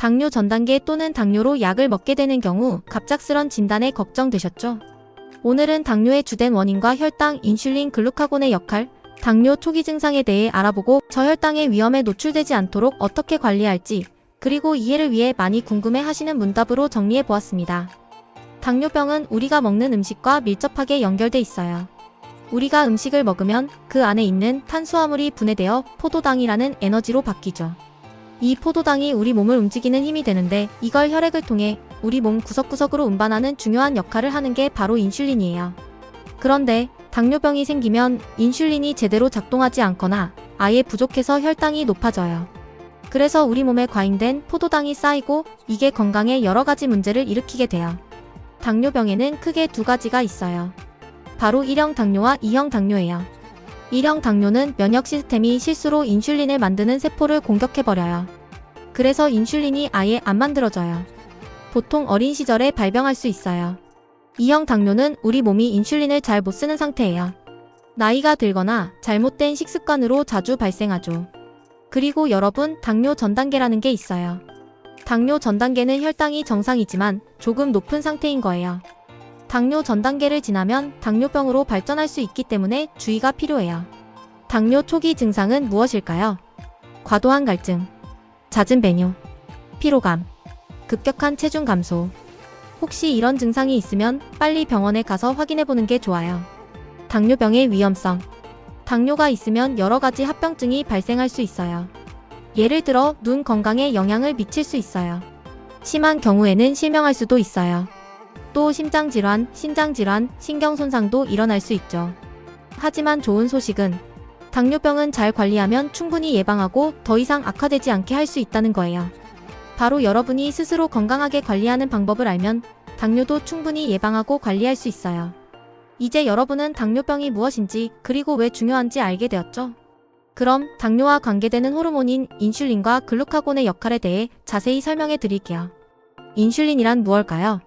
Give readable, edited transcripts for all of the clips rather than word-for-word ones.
당뇨 전 단계 또는 당뇨로 약을 먹게 되는 경우 갑작스런 진단에 걱정되셨죠? 오늘은 당뇨의 주된 원인과 혈당, 인슐린, 글루카곤의 역할, 당뇨 초기 증상에 대해 알아보고 저혈당의 위험에 노출되지 않도록 어떻게 관리할지, 그리고 이해를 위해 많이 궁금해 하시는 문답으로 정리해 보았습니다. 당뇨병은 우리가 먹는 음식과 밀접하게 연결돼 있어요. 우리가 음식을 먹으면 그 안에 있는 탄수화물이 분해되어 포도당이라는 에너지로 바뀌죠. 이 포도당이 우리 몸을 움직이는 힘이 되는데 이걸 혈액을 통해 우리 몸 구석구석으로 운반하는 중요한 역할을 하는 게 바로 인슐린이에요. 그런데 당뇨병이 생기면 인슐린이 제대로 작동하지 않거나 아예 부족해서 혈당이 높아져요. 그래서 우리 몸에 과잉된 포도당이 쌓이고 이게 건강에 여러 가지 문제를 일으키게 돼요. 당뇨병에는 크게 두 가지가 있어요. 바로 1형 당뇨와 2형 당뇨예요. 1형 당뇨는 면역 시스템이 실수로 인슐린을 만드는 세포를 공격해버려요. 그래서 인슐린이 아예 안 만들어져요. 보통 어린 시절에 발병할 수 있어요. 2형 당뇨는 우리 몸이 인슐린을 잘 못 쓰는 상태예요. 나이가 들거나 잘못된 식습관으로 자주 발생하죠. 그리고 여러분, 당뇨 전 단계라는 게 있어요. 당뇨 전 단계는 혈당이 정상이지만 조금 높은 상태인 거예요. 당뇨 전 단계를 지나면 당뇨병으로 발전할 수 있기 때문에 주의가 필요해요. 당뇨 초기 증상은 무엇일까요? 과도한 갈증, 잦은 배뇨, 피로감, 급격한 체중 감소. 혹시 이런 증상이 있으면 빨리 병원에 가서 확인해보는 게 좋아요. 당뇨병의 위험성. 당뇨가 있으면 여러 가지 합병증이 발생할 수 있어요. 예를 들어 눈 건강에 영향을 미칠 수 있어요. 심한 경우에는 실명할 수도 있어요. 또 심장질환, 신장질환, 신경손상도 일어날 수 있죠. 하지만 좋은 소식은 당뇨병은 잘 관리하면 충분히 예방하고 더 이상 악화되지 않게 할 수 있다는 거예요. 바로 여러분이 스스로 건강하게 관리하는 방법을 알면 당뇨도 충분히 예방하고 관리할 수 있어요. 이제 여러분은 당뇨병이 무엇인지 그리고 왜 중요한지 알게 되었죠? 그럼 당뇨와 관계되는 호르몬인 인슐린과 글루카곤의 역할에 대해 자세히 설명해 드릴게요. 인슐린이란 무엇일까요?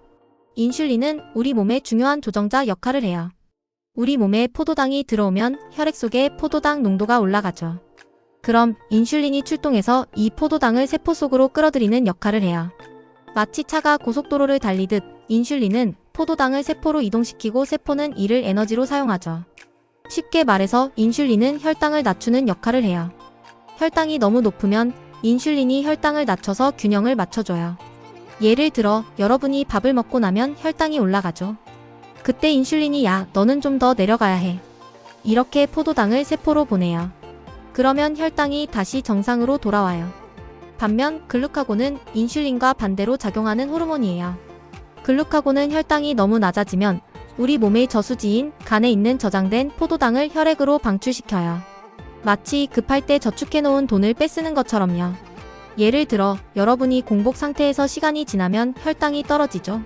인슐린은 우리 몸의 중요한 조정자 역할을 해요. 우리 몸에 포도당이 들어오면 혈액 속에 포도당 농도가 올라가죠. 그럼 인슐린이 출동해서 이 포도당을 세포 속으로 끌어들이는 역할을 해요. 마치 차가 고속도로를 달리듯 인슐린은 포도당을 세포로 이동시키고 세포는 이를 에너지로 사용하죠. 쉽게 말해서 인슐린은 혈당을 낮추는 역할을 해요. 혈당이 너무 높으면 인슐린이 혈당을 낮춰서 균형을 맞춰줘요. 예를 들어 여러분이 밥을 먹고 나면 혈당이 올라가죠. 그때 인슐린이 야, 너는 좀 더 내려가야 해. 이렇게 포도당을 세포로 보내요. 그러면 혈당이 다시 정상으로 돌아와요. 반면 글루카곤은 인슐린과 반대로 작용하는 호르몬이에요. 글루카곤은 혈당이 너무 낮아지면 우리 몸의 저수지인 간에 있는 저장된 포도당을 혈액으로 방출시켜요. 마치 급할 때 저축해놓은 돈을 뺏쓰는 것처럼요. 예를 들어 여러분이 공복 상태에서 시간이 지나면 혈당이 떨어지죠.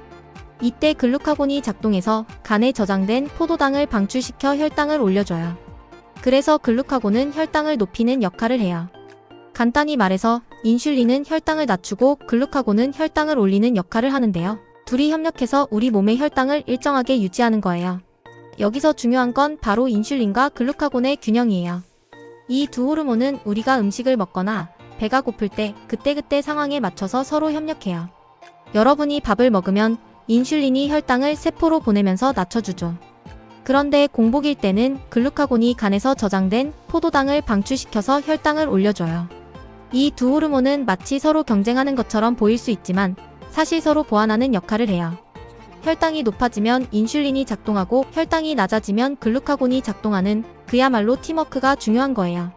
이때 글루카곤이 작동해서 간에 저장된 포도당을 방출시켜 혈당을 올려줘요. 그래서 글루카곤은 혈당을 높이는 역할을 해요. 간단히 말해서 인슐린은 혈당을 낮추고 글루카곤은 혈당을 올리는 역할을 하는데요. 둘이 협력해서 우리 몸의 혈당을 일정하게 유지하는 거예요. 여기서 중요한 건 바로 인슐린과 글루카곤의 균형이에요. 이 두 호르몬은 우리가 음식을 먹거나 배가 고플 때 그때그때 상황에 맞춰서 서로 협력해요. 여러분이 밥을 먹으면 인슐린이 혈당을 세포로 보내면서 낮춰주죠. 그런데 공복일 때는 글루카곤이 간에서 저장된 포도당을 방출시켜서 혈당을 올려줘요. 이 두 호르몬은 마치 서로 경쟁하는 것처럼 보일 수 있지만 사실 서로 보완하는 역할을 해요. 혈당이 높아지면 인슐린이 작동하고 혈당이 낮아지면 글루카곤이 작동하는 그야말로 팀워크가 중요한 거예요.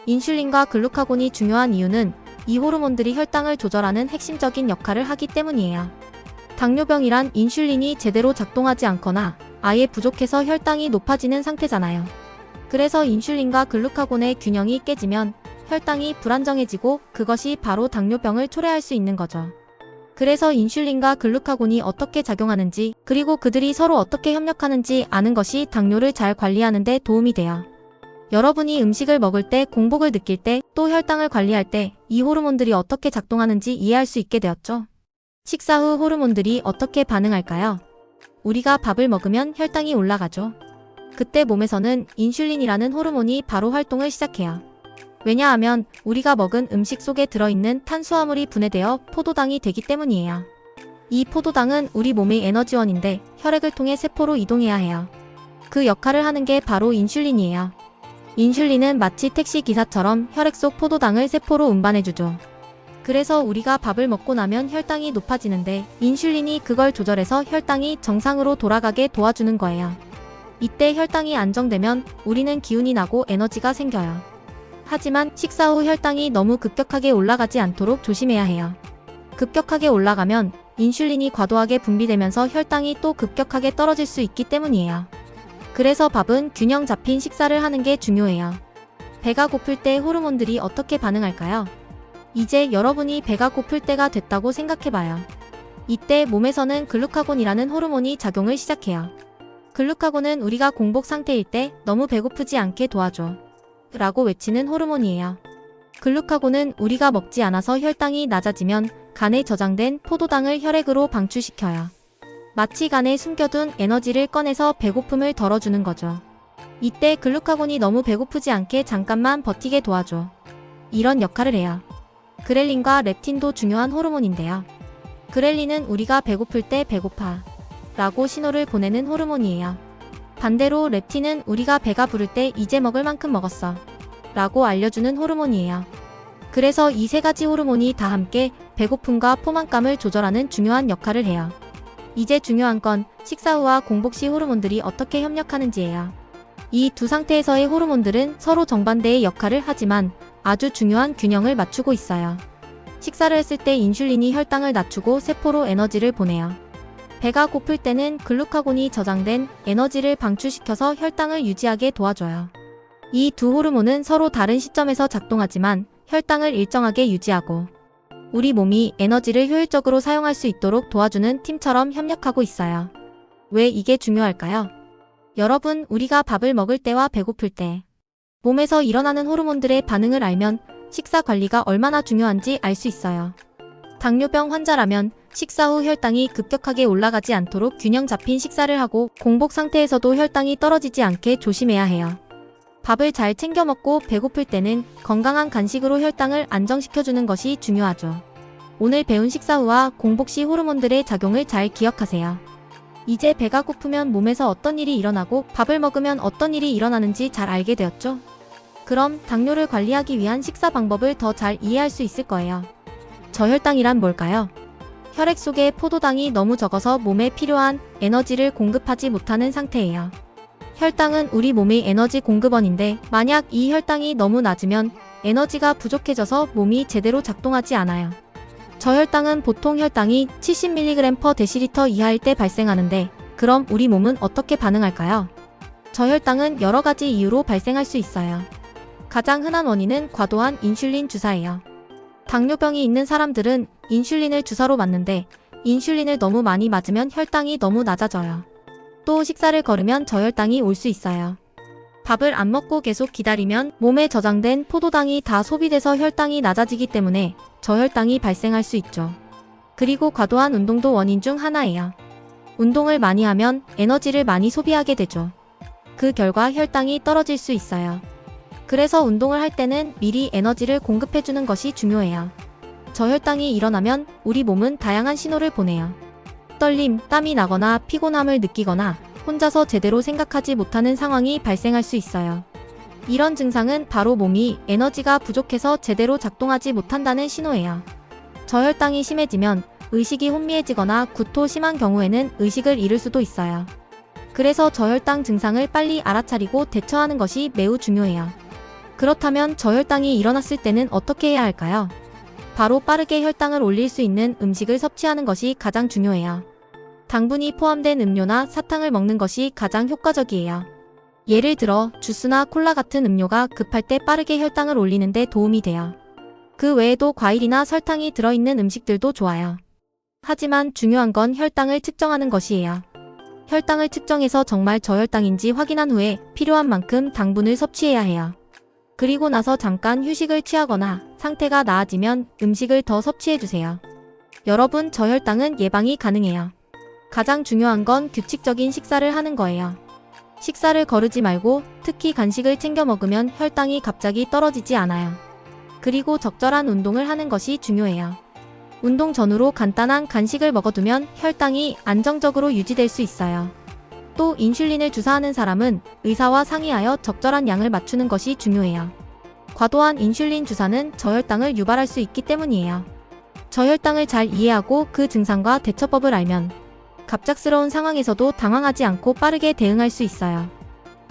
인슐린과 글루카곤이 중요한 이유는 이 호르몬들이 혈당을 조절하는 핵심적인 역할을 하기 때문이에요. 당뇨병이란 인슐린이 제대로 작동하지 않거나 아예 부족해서 혈당이 높아지는 상태잖아요. 그래서 인슐린과 글루카곤의 균형이 깨지면 혈당이 불안정해지고 그것이 바로 당뇨병을 초래할 수 있는 거죠. 그래서 인슐린과 글루카곤이 어떻게 작용하는지 그리고 그들이 서로 어떻게 협력하는지 아는 것이 당뇨를 잘 관리하는 데 도움이 돼요. 여러분이 음식을 먹을 때, 공복을 느낄 때, 또 혈당을 관리할 때 이 호르몬들이 어떻게 작동하는지 이해할 수 있게 되었죠. 식사 후 호르몬들이 어떻게 반응할까요? 우리가 밥을 먹으면 혈당이 올라가죠. 그때 몸에서는 인슐린이라는 호르몬이 바로 활동을 시작해요. 왜냐하면 우리가 먹은 음식 속에 들어있는 탄수화물이 분해되어 포도당이 되기 때문이에요. 이 포도당은 우리 몸의 에너지원인데 혈액을 통해 세포로 이동해야 해요. 그 역할을 하는 게 바로 인슐린이에요. 인슐린은 마치 택시 기사처럼 혈액 속 포도당을 세포로 운반해주죠. 그래서 우리가 밥을 먹고 나면 혈당이 높아지는데 인슐린이 그걸 조절해서 혈당이 정상으로 돌아가게 도와주는 거예요. 이때 혈당이 안정되면 우리는 기운이 나고 에너지가 생겨요. 하지만 식사 후 혈당이 너무 급격하게 올라가지 않도록 조심해야 해요. 급격하게 올라가면 인슐린이 과도하게 분비되면서 혈당이 또 급격하게 떨어질 수 있기 때문이에요. 그래서 밥은 균형 잡힌 식사를 하는 게 중요해요. 배가 고플 때 호르몬들이 어떻게 반응할까요? 이제 여러분이 배가 고플 때가 됐다고 생각해봐요. 이때 몸에서는 글루카곤이라는 호르몬이 작용을 시작해요. 글루카곤은 우리가 공복 상태일 때 너무 배고프지 않게 도와줘 라고 외치는 호르몬이에요. 글루카곤은 우리가 먹지 않아서 혈당이 낮아지면 간에 저장된 포도당을 혈액으로 방출시켜요. 마치 간에 숨겨둔 에너지를 꺼내서 배고픔을 덜어주는 거죠. 이때 글루카곤이 너무 배고프지 않게 잠깐만 버티게 도와줘. 이런 역할을 해요. 그렐린과 렙틴도 중요한 호르몬인데요. 그렐린은 우리가 배고플 때 배고파 라고 신호를 보내는 호르몬이에요. 반대로 렙틴은 우리가 배가 부를 때 이제 먹을 만큼 먹었어 라고 알려주는 호르몬이에요. 그래서 이 세 가지 호르몬이 다 함께 배고픔과 포만감을 조절하는 중요한 역할을 해요. 이제 중요한 건 식사 후와 공복 시 호르몬들이 어떻게 협력하는지예요. 이 두 상태에서의 호르몬들은 서로 정반대의 역할을 하지만 아주 중요한 균형을 맞추고 있어요. 식사를 했을 때 인슐린이 혈당을 낮추고 세포로 에너지를 보내요. 배가 고플 때는 글루카곤이 저장된 에너지를 방출시켜서 혈당을 유지하게 도와줘요. 이 두 호르몬은 서로 다른 시점에서 작동하지만 혈당을 일정하게 유지하고 우리 몸이 에너지를 효율적으로 사용할 수 있도록 도와주는 팀처럼 협력하고 있어요. 왜 이게 중요할까요? 여러분, 우리가 밥을 먹을 때와 배고플 때 몸에서 일어나는 호르몬들의 반응을 알면 식사 관리가 얼마나 중요한지 알 수 있어요. 당뇨병 환자라면 식사 후 혈당이 급격하게 올라가지 않도록 균형 잡힌 식사를 하고 공복 상태에서도 혈당이 떨어지지 않게 조심해야 해요. 밥을 잘 챙겨 먹고 배고플 때는 건강한 간식으로 혈당을 안정시켜주는 것이 중요하죠. 오늘 배운 식사 후와 공복 시 호르몬들의 작용을 잘 기억하세요. 이제 배가 고프면 몸에서 어떤 일이 일어나고 밥을 먹으면 어떤 일이 일어나는지 잘 알게 되었죠? 그럼 당뇨를 관리하기 위한 식사 방법을 더 잘 이해할 수 있을 거예요. 저혈당이란 뭘까요? 혈액 속에 포도당이 너무 적어서 몸에 필요한 에너지를 공급하지 못하는 상태예요. 혈당은 우리 몸의 에너지 공급원인데 만약 이 혈당이 너무 낮으면 에너지가 부족해져서 몸이 제대로 작동하지 않아요. 저혈당은 보통 혈당이 70mg/dL 이하일 때 발생하는데 그럼 우리 몸은 어떻게 반응할까요? 저혈당은 여러 가지 이유로 발생할 수 있어요. 가장 흔한 원인은 과도한 인슐린 주사예요. 당뇨병이 있는 사람들은 인슐린을 주사로 맞는데 인슐린을 너무 많이 맞으면 혈당이 너무 낮아져요. 또 식사를 거르면 저혈당이 올 수 있어요. 밥을 안 먹고 계속 기다리면 몸에 저장된 포도당이 다 소비돼서 혈당이 낮아지기 때문에 저혈당이 발생할 수 있죠. 그리고 과도한 운동도 원인 중 하나예요. 운동을 많이 하면 에너지를 많이 소비하게 되죠. 그 결과 혈당이 떨어질 수 있어요. 그래서 운동을 할 때는 미리 에너지를 공급해주는 것이 중요해요. 저혈당이 일어나면 우리 몸은 다양한 신호를 보내요. 떨림, 땀이 나거나 피곤함을 느끼거나 혼자서 제대로 생각하지 못하는 상황이 발생할 수 있어요. 이런 증상은 바로 몸이 에너지가 부족해서 제대로 작동하지 못한다는 신호예요. 저혈당이 심해지면 의식이 혼미해지거나 구토 심한 경우에는 의식을 잃을 수도 있어요. 그래서 저혈당 증상을 빨리 알아차리고 대처하는 것이 매우 중요해요. 그렇다면 저혈당이 일어났을 때는 어떻게 해야 할까요? 바로 빠르게 혈당을 올릴 수 있는 음식을 섭취하는 것이 가장 중요해요. 당분이 포함된 음료나 사탕을 먹는 것이 가장 효과적이에요. 예를 들어 주스나 콜라 같은 음료가 급할 때 빠르게 혈당을 올리는 데 도움이 돼요. 그 외에도 과일이나 설탕이 들어있는 음식들도 좋아요. 하지만 중요한 건 혈당을 측정하는 것이에요. 혈당을 측정해서 정말 저혈당인지 확인한 후에 필요한 만큼 당분을 섭취해야 해요. 그리고 나서 잠깐 휴식을 취하거나 상태가 나아지면 음식을 더 섭취해주세요. 여러분, 저혈당은 예방이 가능해요. 가장 중요한 건 규칙적인 식사를 하는 거예요. 식사를 거르지 말고 특히 간식을 챙겨 먹으면 혈당이 갑자기 떨어지지 않아요. 그리고 적절한 운동을 하는 것이 중요해요. 운동 전후로 간단한 간식을 먹어두면 혈당이 안정적으로 유지될 수 있어요. 또 인슐린을 주사하는 사람은 의사와 상의하여 적절한 양을 맞추는 것이 중요해요. 과도한 인슐린 주사는 저혈당을 유발할 수 있기 때문이에요. 저혈당을 잘 이해하고 그 증상과 대처법을 알면 갑작스러운 상황에서도 당황하지 않고 빠르게 대응할 수 있어요.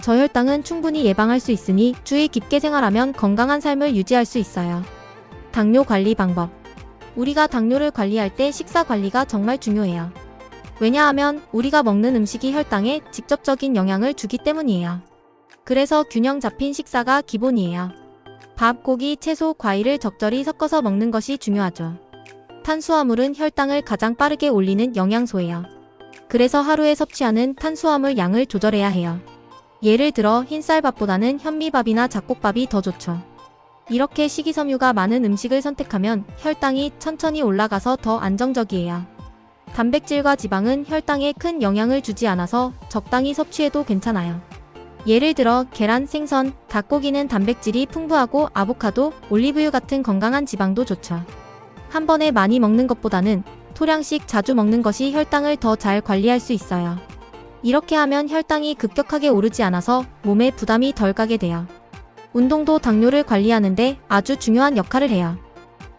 저혈당은 충분히 예방할 수 있으니 주의 깊게 생활하면 건강한 삶을 유지할 수 있어요. 당뇨 관리 방법. 우리가 당뇨를 관리할 때 식사 관리가 정말 중요해요. 왜냐하면 우리가 먹는 음식이 혈당에 직접적인 영향을 주기 때문이에요. 그래서 균형 잡힌 식사가 기본이에요. 밥, 고기, 채소, 과일을 적절히 섞어서 먹는 것이 중요하죠. 탄수화물은 혈당을 가장 빠르게 올리는 영양소예요. 그래서 하루에 섭취하는 탄수화물 양을 조절해야 해요. 예를 들어 흰쌀밥보다는 현미밥이나 잡곡밥이 더 좋죠. 이렇게 식이섬유가 많은 음식을 선택하면 혈당이 천천히 올라가서 더 안정적이에요. 단백질과 지방은 혈당에 큰 영향을 주지 않아서 적당히 섭취해도 괜찮아요. 예를 들어 계란, 생선, 닭고기는 단백질이 풍부하고 아보카도, 올리브유 같은 건강한 지방도 좋죠. 한 번에 많이 먹는 것보다는 소량씩 자주 먹는 것이 혈당을 더 잘 관리할 수 있어요. 이렇게 하면 혈당이 급격하게 오르지 않아서 몸에 부담이 덜 가게 돼요. 운동도 당뇨를 관리하는데 아주 중요한 역할을 해요.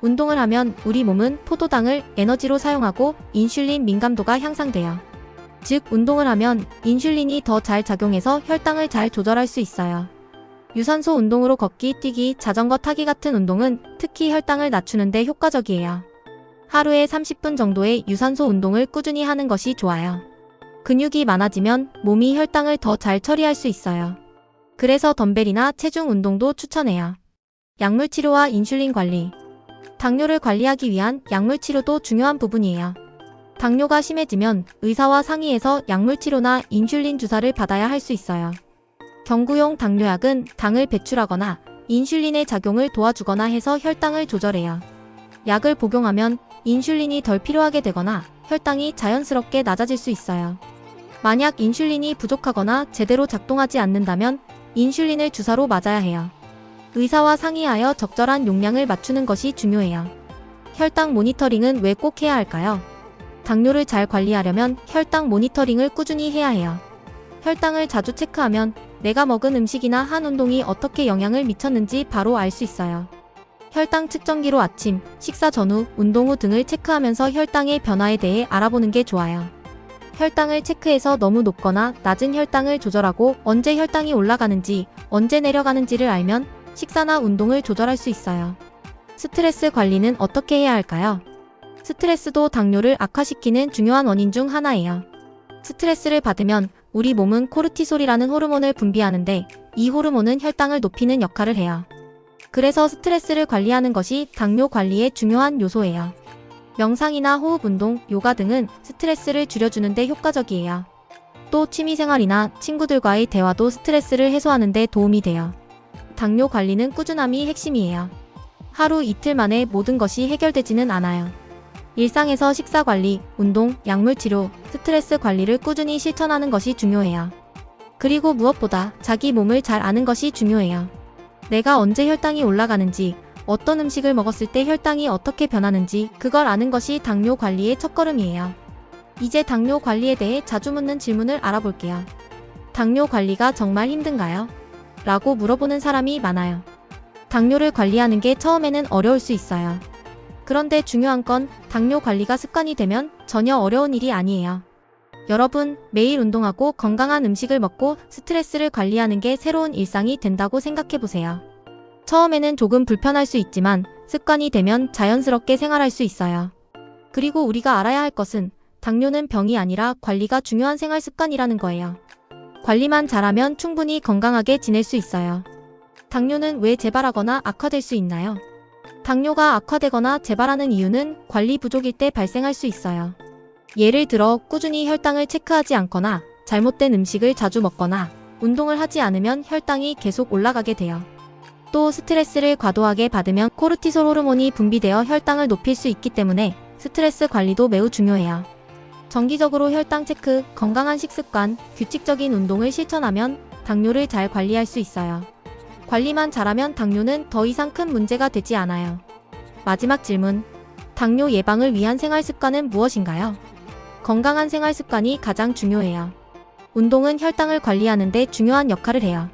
운동을 하면 우리 몸은 포도당을 에너지로 사용하고 인슐린 민감도가 향상돼요. 즉, 운동을 하면 인슐린이 더 잘 작용해서 혈당을 잘 조절할 수 있어요. 유산소 운동으로 걷기, 뛰기, 자전거 타기 같은 운동은 특히 혈당을 낮추는 데 효과적이에요. 하루에 30분 정도의 유산소 운동을 꾸준히 하는 것이 좋아요. 근육이 많아지면 몸이 혈당을 더 잘 처리할 수 있어요. 그래서 덤벨이나 체중 운동도 추천해요. 약물 치료와 인슐린 관리. 당뇨를 관리하기 위한 약물 치료도 중요한 부분이에요. 당뇨가 심해지면 의사와 상의해서 약물 치료나 인슐린 주사를 받아야 할 수 있어요. 경구용 당뇨약은 당을 배출하거나 인슐린의 작용을 도와주거나 해서 혈당을 조절해요. 약을 복용하면 인슐린이 덜 필요하게 되거나 혈당이 자연스럽게 낮아질 수 있어요. 만약 인슐린이 부족하거나 제대로 작동하지 않는다면 인슐린을 주사로 맞아야 해요. 의사와 상의하여 적절한 용량을 맞추는 것이 중요해요. 혈당 모니터링은 왜 꼭 해야 할까요? 당뇨를 잘 관리하려면 혈당 모니터링을 꾸준히 해야 해요. 혈당을 자주 체크하면 내가 먹은 음식이나 한 운동이 어떻게 영향을 미쳤는지 바로 알 수 있어요. 혈당 측정기로 아침, 식사 전후, 운동 후 등을 체크하면서 혈당의 변화에 대해 알아보는 게 좋아요. 혈당을 체크해서 너무 높거나 낮은 혈당을 조절하고 언제 혈당이 올라가는지, 언제 내려가는지를 알면 식사나 운동을 조절할 수 있어요. 스트레스 관리는 어떻게 해야 할까요? 스트레스도 당뇨를 악화시키는 중요한 원인 중 하나예요. 스트레스를 받으면 우리 몸은 코르티솔이라는 호르몬을 분비하는데 이 호르몬은 혈당을 높이는 역할을 해요. 그래서 스트레스를 관리하는 것이 당뇨 관리의 중요한 요소예요. 명상이나 호흡 운동, 요가 등은 스트레스를 줄여주는 데 효과적이에요. 또 취미생활이나 친구들과의 대화도 스트레스를 해소하는 데 도움이 돼요. 당뇨 관리는 꾸준함이 핵심이에요. 하루 이틀 만에 모든 것이 해결되지는 않아요. 일상에서 식사 관리, 운동, 약물 치료, 스트레스 관리를 꾸준히 실천하는 것이 중요해요. 그리고 무엇보다 자기 몸을 잘 아는 것이 중요해요. 내가 언제 혈당이 올라가는지, 어떤 음식을 먹었을 때 혈당이 어떻게 변하는지 그걸 아는 것이 당뇨 관리의 첫걸음이에요. 이제 당뇨 관리에 대해 자주 묻는 질문을 알아볼게요. 당뇨 관리가 정말 힘든가요? 라고 물어보는 사람이 많아요. 당뇨를 관리하는 게 처음에는 어려울 수 있어요. 그런데 중요한 건 당뇨 관리가 습관이 되면 전혀 어려운 일이 아니에요. 여러분, 매일 운동하고 건강한 음식을 먹고 스트레스를 관리하는 게 새로운 일상이 된다고 생각해보세요. 처음에는 조금 불편할 수 있지만 습관이 되면 자연스럽게 생활할 수 있어요. 그리고 우리가 알아야 할 것은 당뇨는 병이 아니라 관리가 중요한 생활 습관이라는 거예요. 관리만 잘하면 충분히 건강하게 지낼 수 있어요. 당뇨는 왜 재발하거나 악화될 수 있나요? 당뇨가 악화되거나 재발하는 이유는 관리 부족일 때 발생할 수 있어요. 예를 들어 꾸준히 혈당을 체크하지 않거나 잘못된 음식을 자주 먹거나 운동을 하지 않으면 혈당이 계속 올라가게 돼요. 또 스트레스를 과도하게 받으면 코르티솔 호르몬이 분비되어 혈당을 높일 수 있기 때문에 스트레스 관리도 매우 중요해요. 정기적으로 혈당 체크, 건강한 식습관, 규칙적인 운동을 실천하면 당뇨를 잘 관리할 수 있어요. 관리만 잘하면 당뇨는 더 이상 큰 문제가 되지 않아요. 마지막 질문. 당뇨 예방을 위한 생활 습관은 무엇인가요? 건강한 생활 습관이 가장 중요해요. 운동은 혈당을 관리하는 데 중요한 역할을 해요.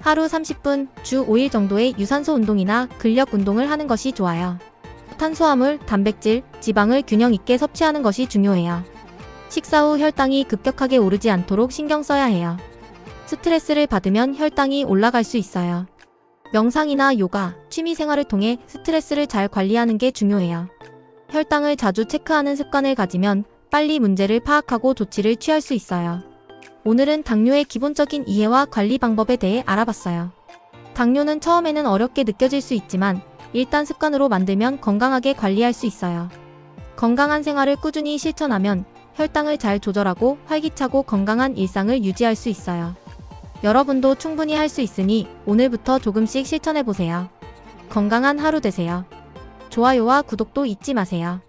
하루 30분, 주 5일 정도의 유산소 운동이나 근력 운동을 하는 것이 좋아요. 탄수화물, 단백질, 지방을 균형 있게 섭취하는 것이 중요해요. 식사 후 혈당이 급격하게 오르지 않도록 신경 써야 해요. 스트레스를 받으면 혈당이 올라갈 수 있어요. 명상이나 요가, 취미 생활을 통해 스트레스를 잘 관리하는 게 중요해요. 혈당을 자주 체크하는 습관을 가지면 빨리 문제를 파악하고 조치를 취할 수 있어요. 오늘은 당뇨의 기본적인 이해와 관리 방법에 대해 알아봤어요. 당뇨는 처음에는 어렵게 느껴질 수 있지만 일단 습관으로 만들면 건강하게 관리할 수 있어요. 건강한 생활을 꾸준히 실천하면 혈당을 잘 조절하고 활기차고 건강한 일상을 유지할 수 있어요. 여러분도 충분히 할 수 있으니 오늘부터 조금씩 실천해보세요. 건강한 하루 되세요. 좋아요와 구독도 잊지 마세요.